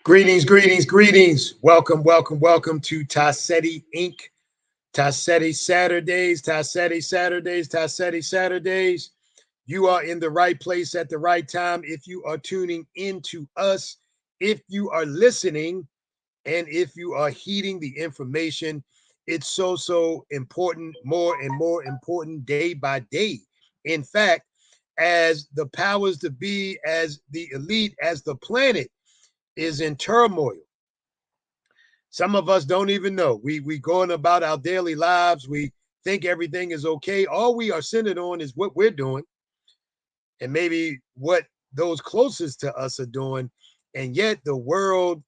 Greetings, greetings, greetings. Welcome, welcome, welcome to Tassetti Inc. Tassetti Saturdays, Tassetti Saturdays, Tassetti Saturdays. You are in the right place at the right time if you are tuning into us, if you are listening, and if you are heeding the information. It's so important, more and more important day by day. In fact, as the powers to be, as the elite, as the planet is in turmoil. Some of us don't even know. We going about our daily lives. We think everything is okay. All we are centered on is what we're doing and maybe what those closest to us are doing. And yet the world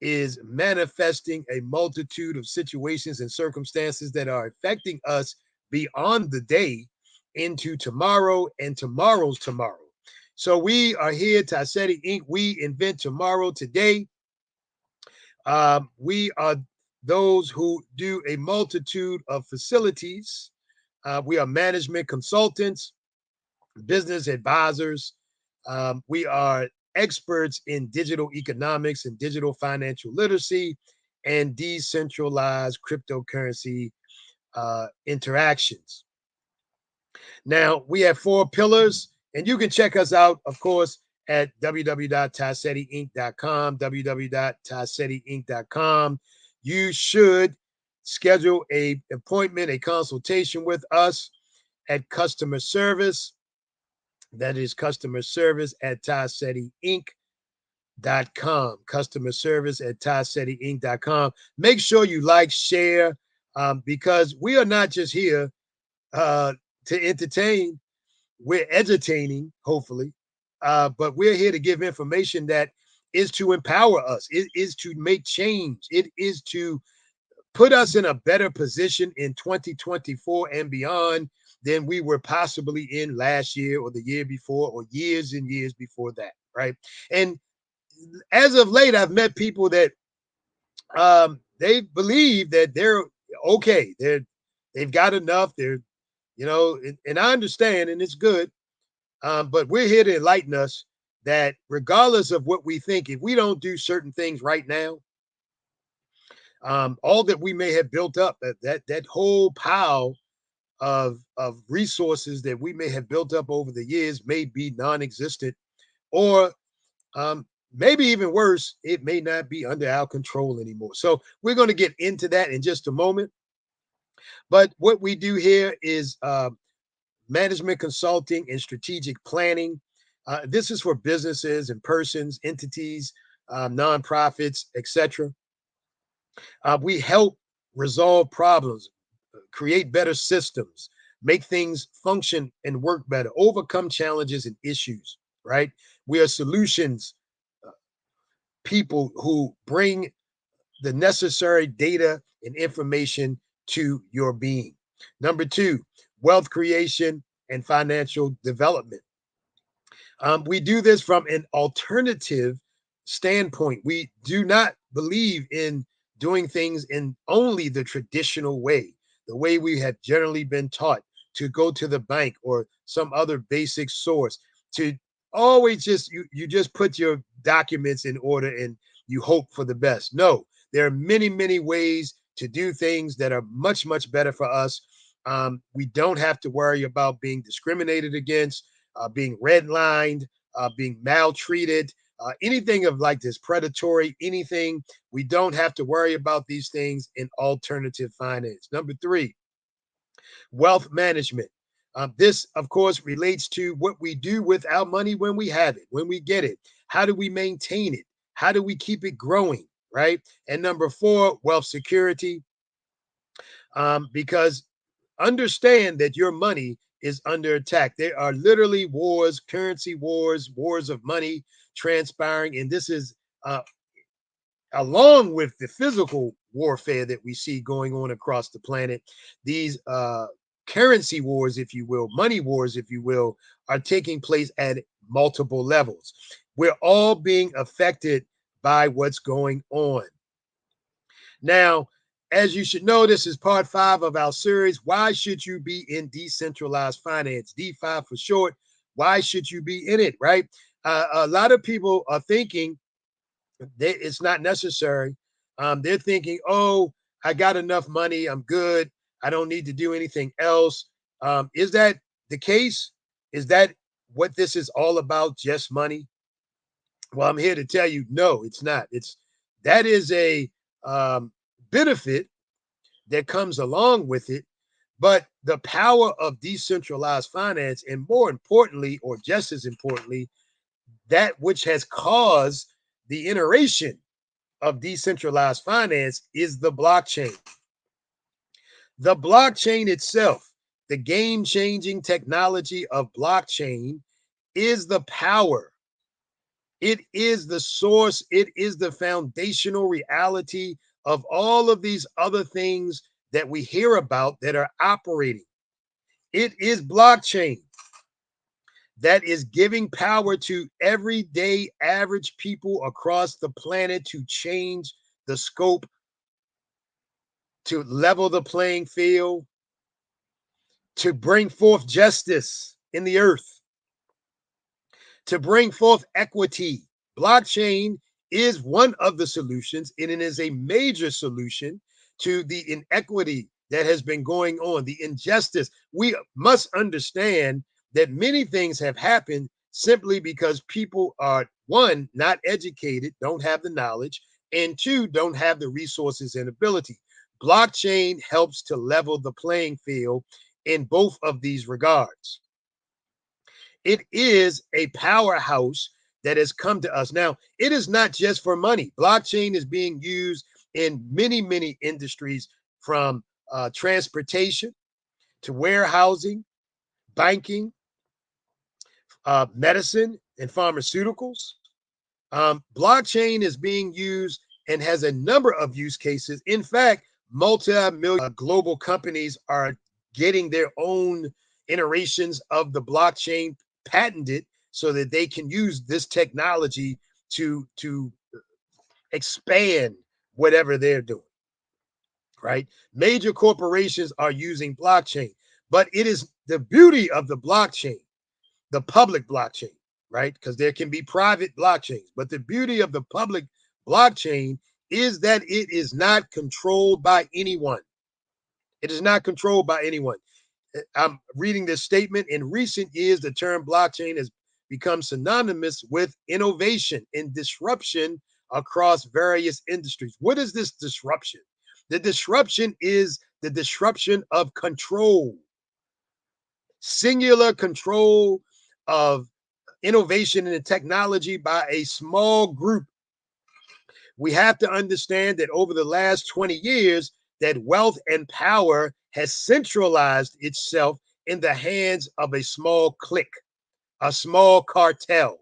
is manifesting a multitude of situations and circumstances that are affecting us beyond the day into tomorrow and tomorrow's tomorrow. So we are here, Tassetti Inc. We invent tomorrow today. We are those who do a multitude of facilities. We are management consultants, business advisors. We are experts in digital economics and digital financial literacy and decentralized cryptocurrency interactions. Now, we have four pillars, and you can check us out, of course, at www.tassettiinc.com, www.tassettiinc.com. You should schedule a appointment, a consultation with us at customer service. That is customer service at tassettiinc.com. Customer service at tassettiinc.com. Make sure you like, share, because we are not just here to entertain. We're entertaining, hopefully, but we're here to give information that is to empower us. It is to make change. It is to put us in a better position in 2024 and beyond than we were possibly in last year or the year before or years and years before that, right? And as of late, I've met people that they believe that they're okay. They've got enough. And I understand, and it's good. But we're here to enlighten us that regardless of what we think, if we don't do certain things right now, all that we may have built up, that whole pile of resources that we may have built up over the years may be non-existent, or maybe even worse, it may not be under our control anymore. So we're going to get into that in just a moment. But what we do here is management consulting and strategic planning. This is for businesses and persons, entities, nonprofits, etc. We help resolve problems, create better systems, make things function and work better, overcome challenges and issues, right? We are solutions people who bring the necessary data and information to your being. Number two, wealth creation and financial development. We do this from an alternative standpoint. We do not believe in doing things in only the traditional way, the way we have generally been taught to go to the bank or some other basic source, to always you just put your documents in order and you hope for the best. No, there are many ways to do things that are much better for us. We don't have to worry about being discriminated against, being redlined, being maltreated, anything of like this, predatory, anything. We don't have to worry about these things in alternative finance. Number three, wealth management. This, of course, relates to what we do with our money when we have it, when we get it. How do we maintain it? How do we keep it growing, right? And number four, wealth security. Because understand that your money is under attack. There are literally wars, currency wars, wars of money transpiring. And this is along with the physical warfare that we see going on across the planet. These currency wars, if you will, money wars, if you will, are taking place at multiple levels. We're all being affected by what's going on. Now, as you should know, this is part 5 of our series. Why should you be in decentralized finance? D5 for short. Why should you be in it, right? A lot of people are thinking It's not necessary. They're thinking, oh, I got enough money. I'm good. I don't need to do anything else. Is that the case? Is that what this is all about? Just money? Well, I'm here to tell you, no, it's not. That is a um, benefit that comes along with it. But the power of decentralized finance, and more importantly, or just as importantly, that which has caused the iteration of decentralized finance is the blockchain. The blockchain itself, the game changing technology of blockchain, is the power. It is the source. It is the foundational reality of all of these other things that we hear about that are operating. It is blockchain that is giving power to everyday average people across the planet to change the scope, to level the playing field, to bring forth justice in the earth, to bring forth equity. Blockchain is one of the solutions, and it is a major solution to the inequity that has been going on, the injustice. We must understand that many things have happened simply because people are, one, not educated, don't have the knowledge, and two, don't have the resources and ability. Blockchain helps to level the playing field in both of these regards. It is a powerhouse that has come to us. Now, it is not just for money. Blockchain is being used in many, many industries, from transportation to warehousing, banking, medicine, and pharmaceuticals. Blockchain is being used and has a number of use cases. In fact, multi-million global companies are getting their own iterations of the blockchain patented so that they can use this technology to expand whatever they're doing. Right? Major corporations are using blockchain, but it is the beauty of the blockchain, the public blockchain, right? Because there can be private blockchains, but the beauty of the public blockchain is that it is not controlled by anyone. It is not controlled by anyone. I'm reading this statement. In recent years, the term blockchain has become synonymous with innovation and disruption across various industries. What is this disruption? The disruption is the disruption of control, singular control of innovation and technology by a small group. We have to understand that over the last 20 years, that wealth and power has centralized itself in the hands of a small clique, a small cartel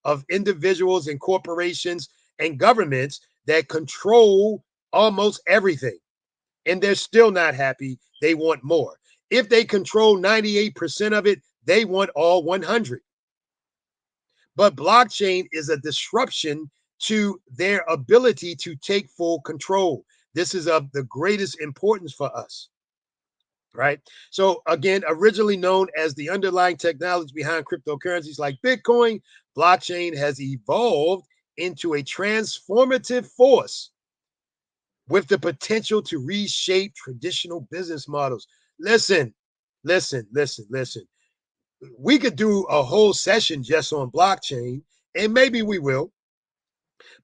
of individuals and corporations and governments that control almost everything. And they're still not happy. They want more. If they control 98% of it, they want all 100. But blockchain is a disruption to their ability to take full control. This is of the greatest importance for us, right? So, again, originally known as the underlying technology behind cryptocurrencies like Bitcoin, blockchain has evolved into a transformative force with the potential to reshape traditional business models. Listen, listen. We could do a whole session just on blockchain, and maybe we will.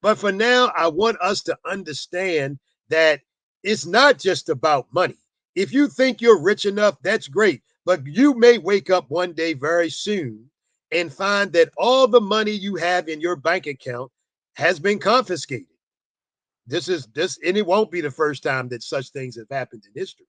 But for now, I want us to understand that it's not just about money. If you think you're rich enough, that's great. But you may wake up one day very soon and find that all the money you have in your bank account has been confiscated. And it won't be the first time that such things have happened in history.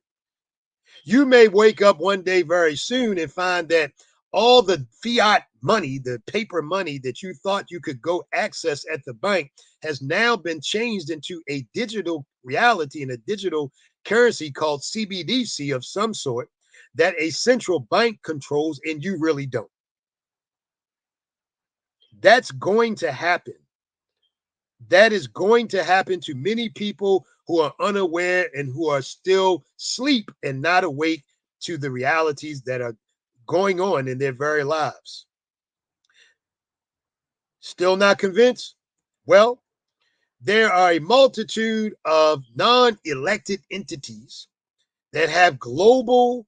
You may wake up one day very soon and find that all the fiat money, the paper money that you thought you could go access at the bank, has now been changed into a digital reality and a digital currency called CBDC of some sort that a central bank controls and you really don't. That's going to happen. That is going to happen to many people who are unaware and who are still asleep and not awake to the realities that are going on in their very lives. Still not convinced? Well, there are a multitude of non-elected entities that have global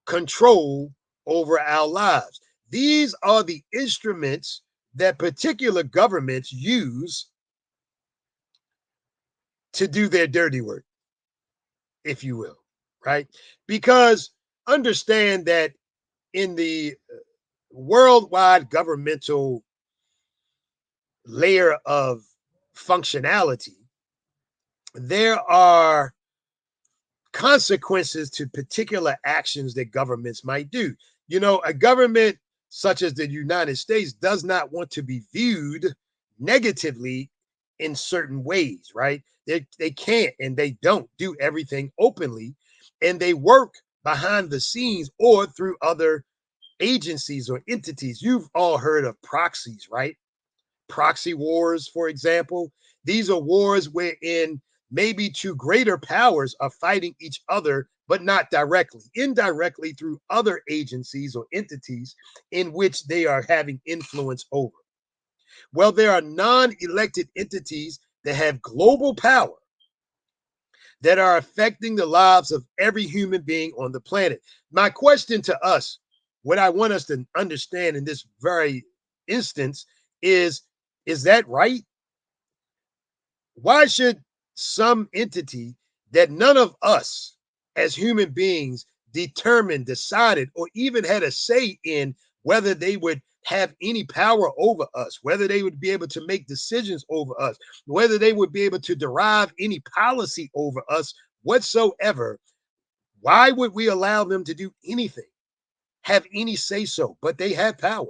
control over our lives. These are the instruments that particular governments use to do their dirty work, if you will, right? Because understand that in the worldwide governmental layer of functionality, there are consequences to particular actions that governments might do. You know, a government such as the United States does not want to be viewed negatively in certain ways, right? They can't and they don't do everything openly, and they work behind the scenes or through other agencies or entities. You've all heard of proxies, right? Proxy wars, for example. These are wars wherein maybe two greater powers are fighting each other, but not directly, indirectly through other agencies or entities in which they are having influence over. Well, there are non elected entities that have global power that are affecting the lives of every human being on the planet. My question to us, what I want us to understand in this very instance is that right? Why should some entity that none of us as human beings determined, decided, or even had a say in whether they would have any power over us, whether they would be able to make decisions over us, whether they would be able to derive any policy over us whatsoever? Why would we allow them to do anything, have any say so? But they have power.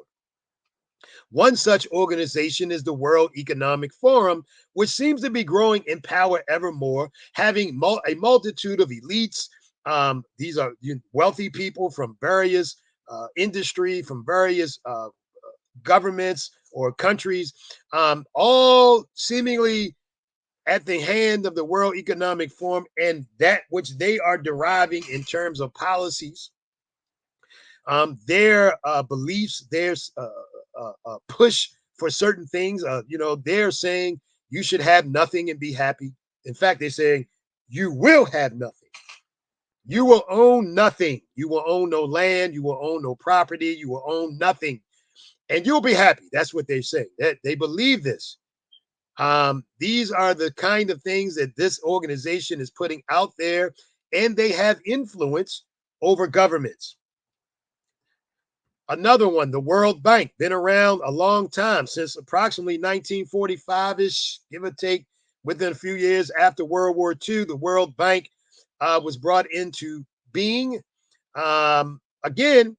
One such organization is the World Economic Forum, which seems to be growing in power ever more, having a multitude of elites. These are wealthy people from various industry, from various governments or countries, all seemingly at the hand of the World Economic Forum and that which they are deriving in terms of policies, their beliefs, their push for certain things. They're saying you should have nothing and be happy. In fact, they're saying you will have nothing. You will own nothing. You will own no land. You will own no property. You will own nothing, and you'll be happy. That's what they say. That they believe this. These are the kind of things that this organization is putting out there, and they have influence over governments. Another one, the World Bank, been around a long time, since approximately 1945-ish, give or take. Within a few years after World War II, the World Bank was brought into being. Again,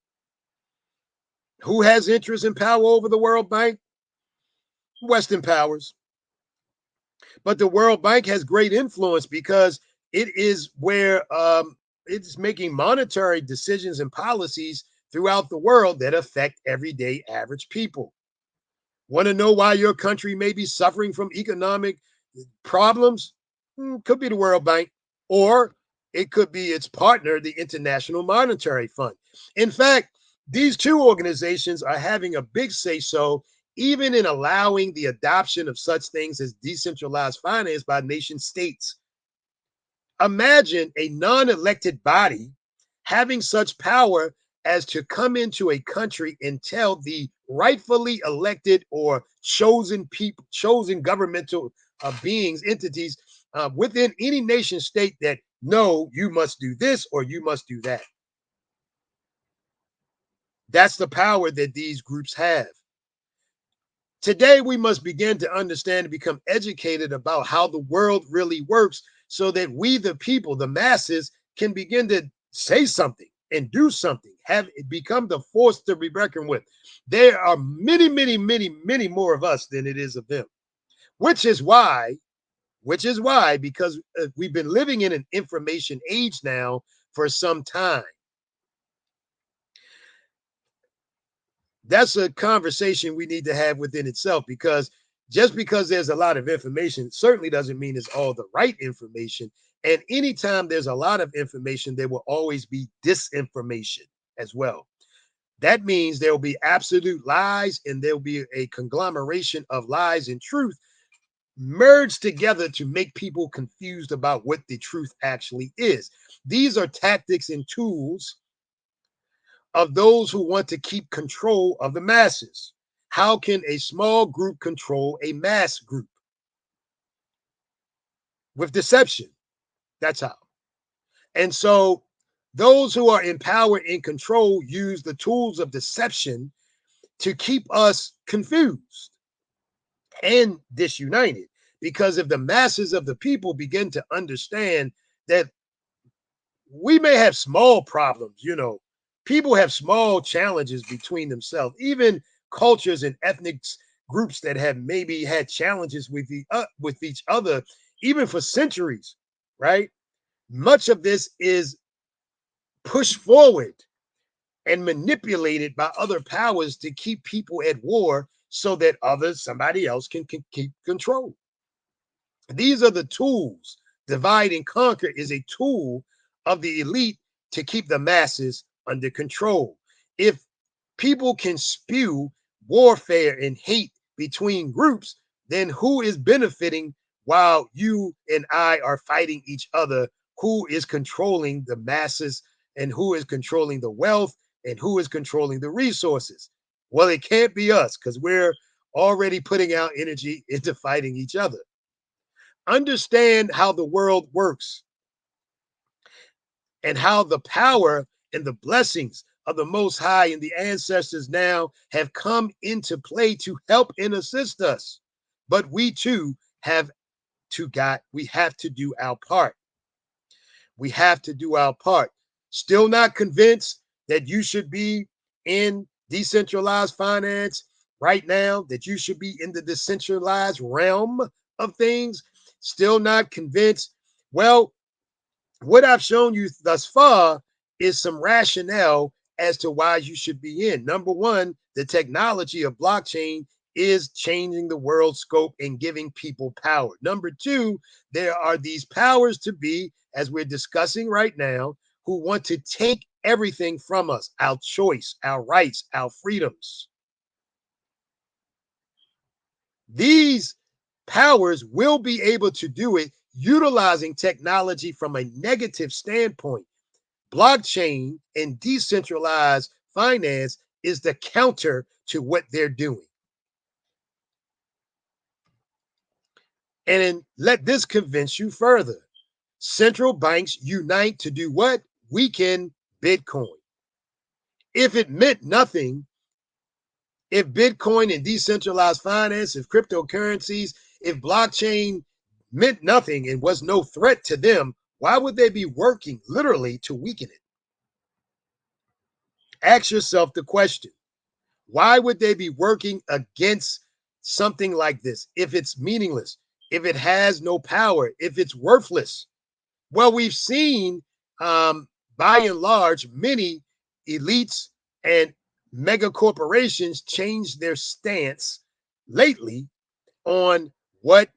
who has interest and power over the World Bank? Western powers. But the World Bank has great influence because it is where it's making monetary decisions and policies throughout the world that affect everyday average people. Want to know why your country may be suffering from economic problems? Could be the World Bank, or it could be its partner, the International Monetary Fund. In fact, these two organizations are having a big say so, even in allowing the adoption of such things as decentralized finance by nation states. Imagine a non elected body having such power as to come into a country and tell the rightfully elected or chosen people, chosen governmental beings, entities within any nation state that no, you must do this or you must do that. That's the power that these groups have. Today, we must begin to understand and become educated about how the world really works so that we, the people, the masses, can begin to say something and do something, have it become the force to be reckoned with. There are many, many, many, many more of us than it is of them, which is why, because we've been living in an information age now for some time. That's a conversation we need to have within itself, because just because there's a lot of information certainly doesn't mean it's all the right information. And anytime there's a lot of information, there will always be disinformation as well. That means there will be absolute lies and there will be a conglomeration of lies and truth merged together to make people confused about what the truth actually is. These are tactics and tools of those who want to keep control of the masses. How can a small group control a mass group? With deception. That's how. And so those who are in power and control use the tools of deception to keep us confused and disunited. Because if the masses of the people begin to understand that we may have small problems, people have small challenges between themselves, even cultures and ethnic groups that have maybe had challenges with each other, even for centuries, right? Much of this is pushed forward and manipulated by other powers to keep people at war so that somebody else can keep control. These are the tools. Divide and conquer is a tool of the elite to keep the masses under control. If people can spew warfare and hate between groups, then who is benefiting while you and I are fighting each other? Who is controlling the masses and who is controlling the wealth and who is controlling the resources? Well, it can't be us because we're already putting our energy into fighting each other. Understand how the world works and how the power and the blessings of the Most High and the ancestors now have come into play to help and assist us. But we too we have to do our part. We have to do our part. Still not convinced that you should be in decentralized finance right now, that you should be in the decentralized realm of things. Still not convinced. Well, what I've shown you thus far is some rationale as to why you should be in. Number one, the technology of blockchain is changing the world scope and giving people power. Number two, there are these powers to be, as we're discussing right now, who want to take everything from us, our choice, our rights, our freedoms. These powers will be able to do it utilizing technology from a negative standpoint. Blockchain and decentralized finance is the counter to what they're doing. And then let this convince you further. Central banks unite to do what? Weaken Bitcoin. If it meant nothing, if Bitcoin and decentralized finance, if cryptocurrencies, if blockchain meant nothing and was no threat to them, why would they be working literally to weaken it? Ask yourself the question. Why would they be working against something like this if it's meaningless, if it has no power, if it's worthless? Well, we've seen by and large many elites and mega corporations change their stance lately on what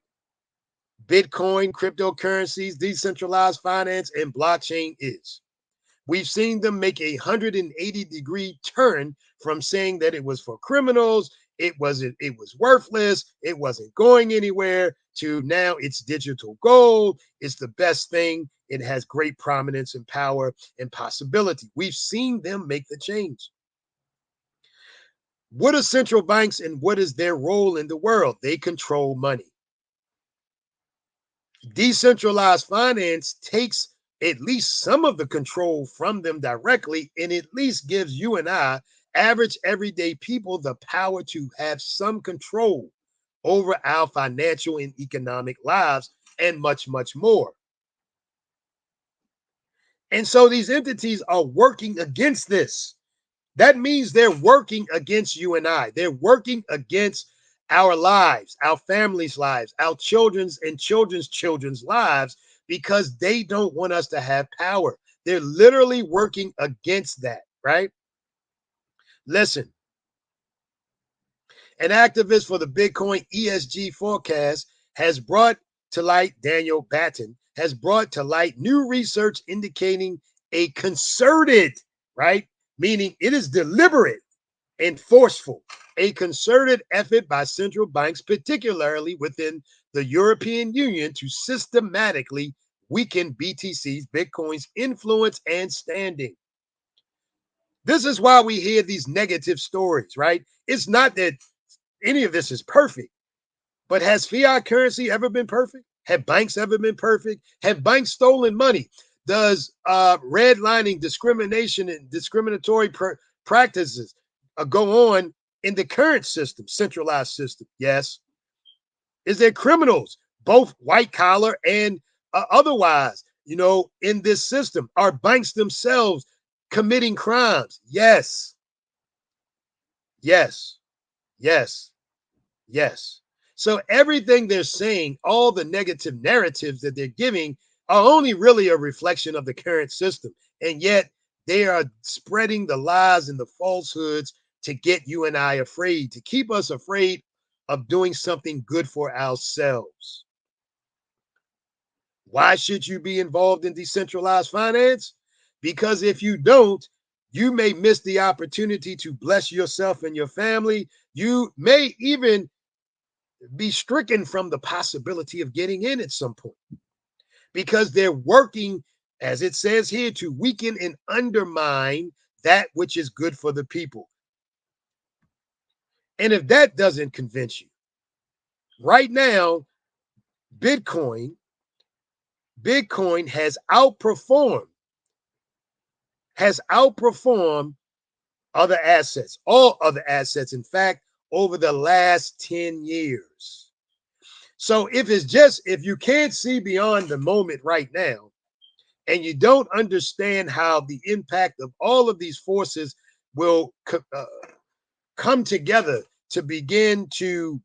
Bitcoin, cryptocurrencies, decentralized finance, and blockchain is. We've seen them make a 180-degree turn from saying that it was for criminals, it was worthless, it wasn't going anywhere, to now it's digital gold, it's the best thing, it has great prominence and power and possibility. We've seen them make the change. What are central banks and what is their role in the world? They control money. Decentralized finance takes at least some of the control from them directly and at least gives you and I, average everyday people, the power to have some control over our financial and economic lives and much, much more. And so these entities are working against this. That means they're working against you and I. They're working against our lives, our families' lives, our children's and children's children's lives, because they don't want us to have power. They're literally working against that, right? Listen, an activist for the Bitcoin ESG forecast has brought to light, Daniel Batten has brought to light new research indicating a concerted, right? Meaning it is deliberate and forceful, a concerted effort by central banks, particularly within the European Union, to systematically weaken BTC's, Bitcoin's influence and standing. This is why we hear these negative stories, right? It's not that any of this is perfect, but has fiat currency ever been perfect? Have banks ever been perfect? Have banks stolen money? Does redlining, discrimination, and discriminatory practices go on in the current system, centralized system? Yes. Is there criminals, both white collar and otherwise, in this system? Are banks themselves committing crimes? Yes. Yes. Yes. Yes. So everything they're saying, all the negative narratives that they're giving are only really a reflection of the current system. And yet they are spreading the lies and the falsehoods to get you and I afraid, to keep us afraid of doing something good for ourselves. Why should you be involved in decentralized finance? Because if you don't, you may miss the opportunity to bless yourself and your family. You may even be stricken from the possibility of getting in at some point, because they're working, as it says here, to weaken and undermine that which is good for the people. And if that doesn't convince you, right now, Bitcoin has outperformed other assets, all other assets, in fact, over the last 10 years. So if you can't see beyond the moment right now, and you don't understand how the impact of all of these forces will come together to begin to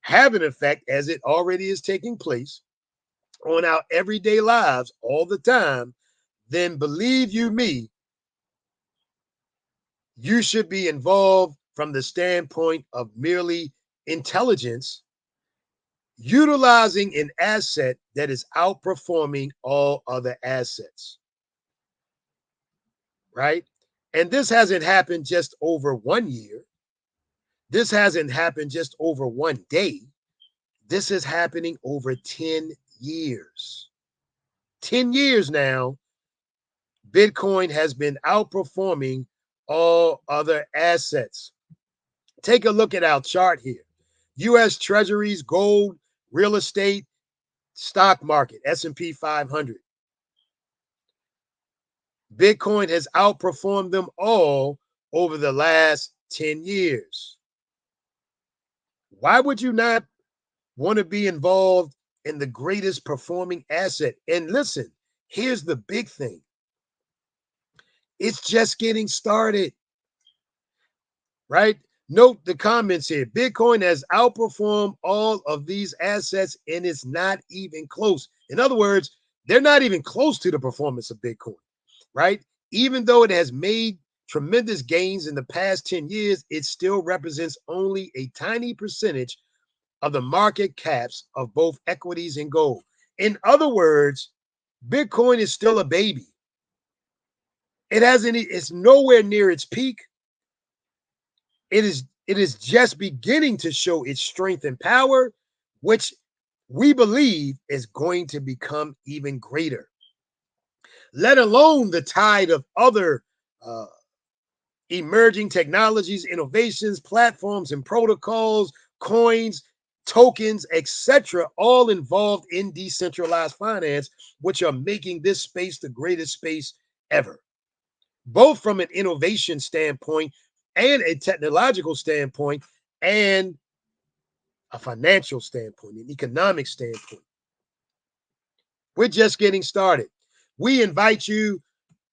have an effect, as it already is taking place on our everyday lives all the time, then believe you me, you should be involved from the standpoint of merely intelligence, utilizing an asset that is outperforming all other assets, right? And this hasn't happened just over 1 year. This hasn't happened just over 1 day. This is happening over 10 years. 10 years now, Bitcoin has been outperforming all other assets. Take a look at our chart here. US Treasuries, gold, real estate, stock market, S&P 500. Bitcoin has outperformed them all over the last 10 years. Why would you not want to be involved in the greatest performing asset? And listen, here's the big thing. It's just getting started, right? Note the comments here. Bitcoin has outperformed all of these assets and it's not even close. In other words, they're not even close to the performance of Bitcoin, right? Even though it has made tremendous gains in the past 10 years, it still represents only a tiny percentage of the market caps of both equities and gold. In other words, Bitcoin is still a baby. It's nowhere near its peak. It is just beginning to show its strength and power, which we believe is going to become even greater. Let alone the tide of other emerging technologies, innovations, platforms, and protocols, coins, tokens, etc., all involved in decentralized finance, which are making this space the greatest space ever, both from an innovation standpoint and a technological standpoint and a financial standpoint, an economic standpoint. We're just getting started. We invite you,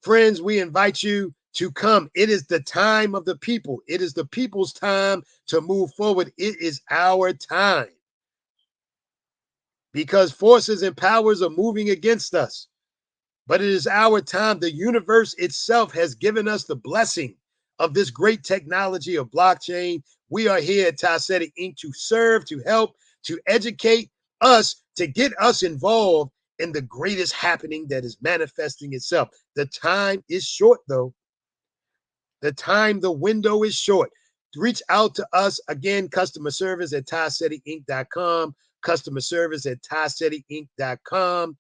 friends, we invite you to come. It is the time of the people. It is the people's time to move forward. It is our time, because forces and powers are moving against us. But it is our time. The universe itself has given us the blessing of this great technology of blockchain. We are here at Tassetti Inc. to serve, to help, to educate us, to get us involved in the greatest happening that is manifesting itself. The time is short, though. The window is short. reach out to us again, customer service at TieSettyInc.com, customer service at TieSettyInc.com.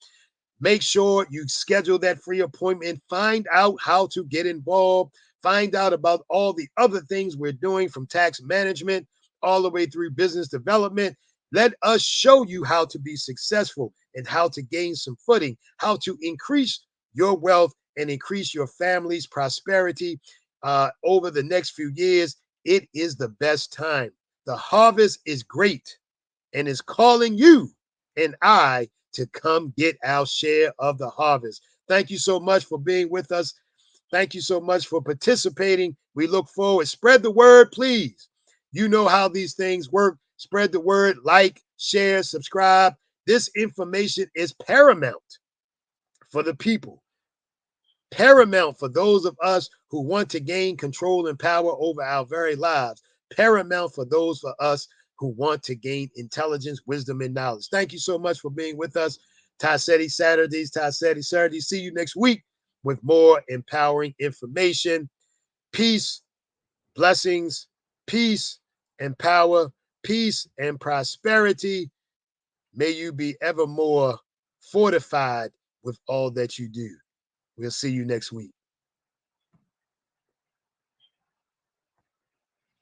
Make sure you schedule that free appointment. Find out how to get involved. Find out about all the other things we're doing from tax management all the way through business development. Let us show you how to be successful and how to gain some footing, how to increase your wealth and increase your family's prosperity over the next few years. It is the best time. The harvest is great and is calling you and I to come get our share of the harvest. Thank you so much for being with us. Thank you so much for participating. We look forward. Spread the word, please. You know how these things work. Spread the word, like, share, subscribe. This information is paramount for the people, paramount for those of us who want to gain control and power over our very lives, paramount for those of us who want to gain intelligence, wisdom, and knowledge. Thank you so much for being with us. Tassetti Saturdays, Tassetti Saturdays. See you next week with more empowering information. Peace, blessings, peace and power, peace and prosperity. May you be ever more fortified with all that you do. We'll see you next week.